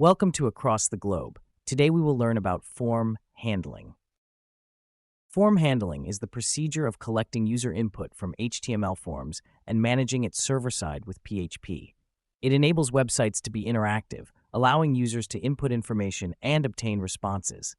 Welcome to Across the Globe. Today we will learn about form handling. Form handling is the procedure of collecting user input from HTML forms and managing it server-side with PHP. It enables websites to be interactive, allowing users to input information and obtain responses.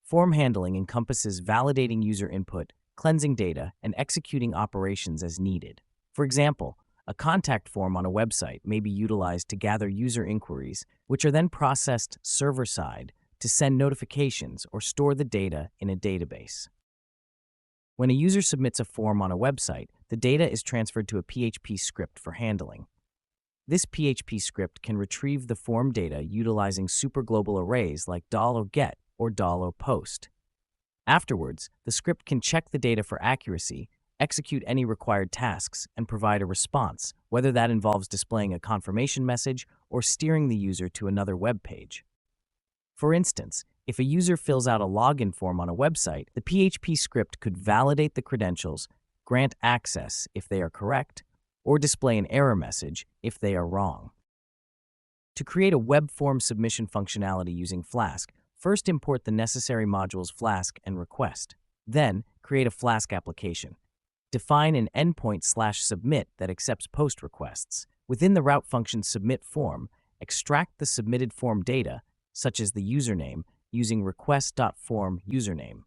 Form handling encompasses validating user input, cleansing data, and executing operations as needed. For example, a contact form on a website may be utilized to gather user inquiries, which are then processed server-side to send notifications or store the data in a database. When a user submits a form on a website, the data is transferred to a PHP script for handling. This PHP script can retrieve the form data utilizing superglobal arrays like $get or $post. Afterwards, the script can check the data for accuracy, execute any required tasks, and provide a response, whether that involves displaying a confirmation message or steering the user to another web page. For instance, if a user fills out a login form on a website, the PHP script could validate the credentials, grant access if they are correct, or display an error message if they are wrong. To create a web form submission functionality using Flask, first import the necessary modules Flask and Request. Then, create a Flask application. Define an endpoint/submit that accepts post requests. Within the route function submit form, extract the submitted form data, such as the username, using request.form username.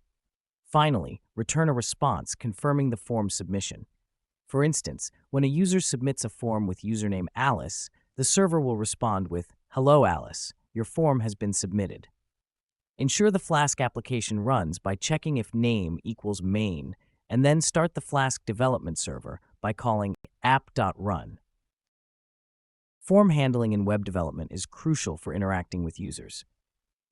Finally, return a response confirming the form submission. For instance, when a user submits a form with username Alice, the server will respond with, "Hello Alice, your form has been submitted." Ensure the Flask application runs by checking if name equals main, and then start the Flask development server by calling app.run. Form handling in web development is crucial for interacting with users.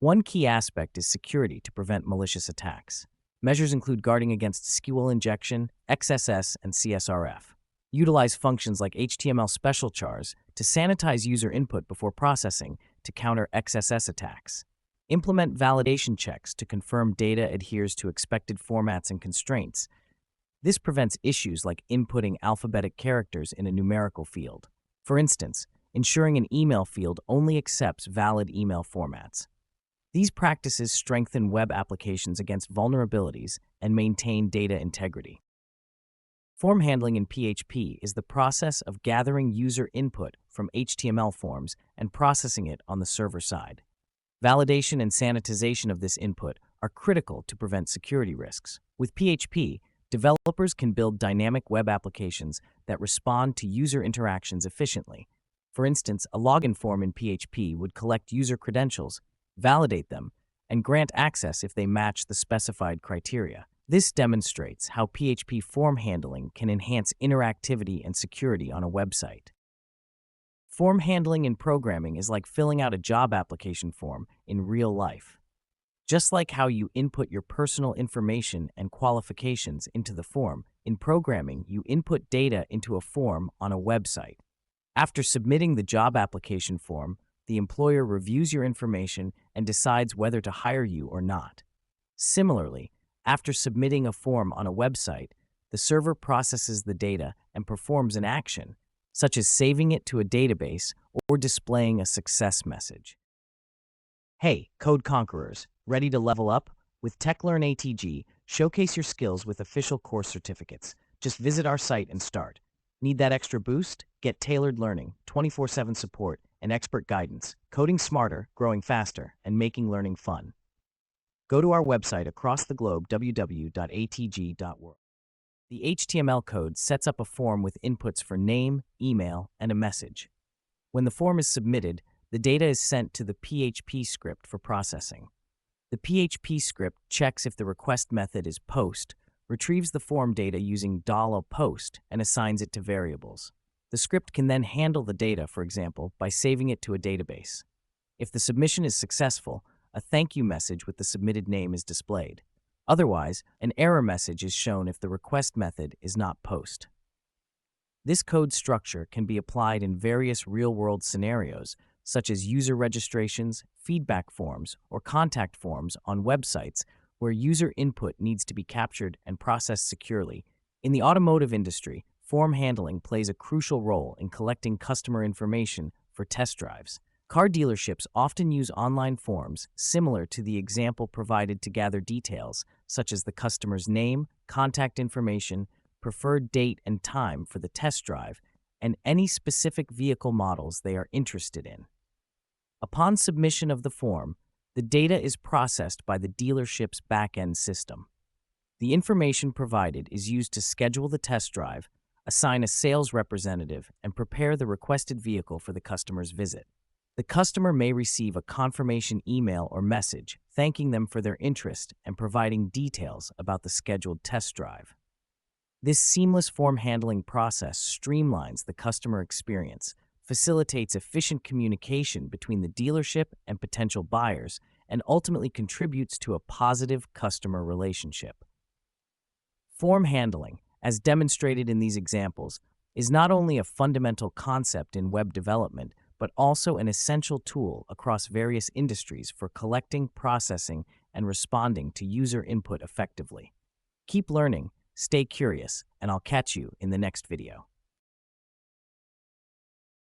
One key aspect is security to prevent malicious attacks. Measures include guarding against SQL injection, XSS, and CSRF. Utilize functions like HTML special chars to sanitize user input before processing to counter XSS attacks. Implement validation checks to confirm data adheres to expected formats and constraints. This prevents issues like inputting alphabetic characters in a numerical field. For instance, ensuring an email field only accepts valid email formats. These practices strengthen web applications against vulnerabilities and maintain data integrity. Form handling in PHP is the process of gathering user input from HTML forms and processing it on the server side. Validation and sanitization of this input are critical to prevent security risks. With PHP, developers can build dynamic web applications that respond to user interactions efficiently. For instance, a login form in PHP would collect user credentials, validate them, and grant access if they match the specified criteria. This demonstrates how PHP form handling can enhance interactivity and security on a website. Form handling in programming is like filling out a job application form in real life. Just like how you input your personal information and qualifications into the form, in programming, you input data into a form on a website. After submitting the job application form, the employer reviews your information and decides whether to hire you or not. Similarly, after submitting a form on a website, the server processes the data and performs an action, such as saving it to a database or displaying a success message. Hey, Code Conquerors, ready to level up? With TechLearn ATG, showcase your skills with official course certificates. Just visit our site and start. Need that extra boost? Get tailored learning, 24/7 support, and expert guidance, coding smarter, growing faster, and making learning fun. Go to our website across the globe, www.atg.world. The HTML code sets up a form with inputs for name, email, and a message. When the form is submitted, the data is sent to the PHP script for processing. The PHP script checks if the request method is post, retrieves the form data using $post, and assigns it to variables. The script can then handle the data, for example, by saving it to a database. If the submission is successful, a thank you message with the submitted name is displayed. Otherwise, an error message is shown if the request method is not post. This code structure can be applied in various real-world scenarios, such as user registrations, feedback forms, or contact forms on websites where user input needs to be captured and processed securely. In the automotive industry, form handling plays a crucial role in collecting customer information for test drives. Car dealerships often use online forms similar to the example provided to gather details, such as the customer's name, contact information, preferred date and time for the test drive, and any specific vehicle models they are interested in. Upon submission of the form, the data is processed by the dealership's back-end system. The information provided is used to schedule the test drive, assign a sales representative, and prepare the requested vehicle for the customer's visit. The customer may receive a confirmation email or message thanking them for their interest and providing details about the scheduled test drive. This seamless form handling process streamlines the customer experience, facilitates efficient communication between the dealership and potential buyers, and ultimately contributes to a positive customer relationship. Form handling, as demonstrated in these examples, is not only a fundamental concept in web development, but also an essential tool across various industries for collecting, processing, and responding to user input effectively. Keep learning, stay curious, and I'll catch you in the next video.